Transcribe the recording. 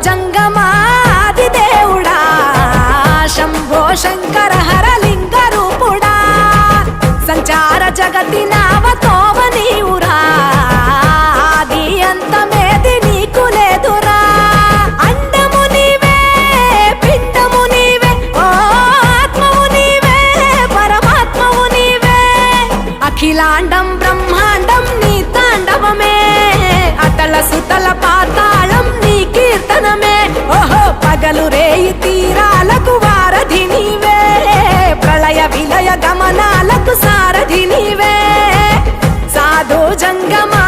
జంగమాది దేవుడా శంభో శంకర హరలింగ రూపుడా సంచార జగతి నావతోవ నీవురా ఆది అంతమేది నీకు లేదురా అండము నీవే పిండము నీవే ఓ ఆత్మవు నీవే పరమాత్మవు నీవే అఖిలాండం బ్రహ్మాండం నీ తాండవమే అతల సుతల పాతాళం నీ కీర్తనమే ఓహో పగలు రేయి తీరాలకు వారధి నీవే ప్రళయ విలయ గమనాలకు సారథి నీవే సాధు జంగమా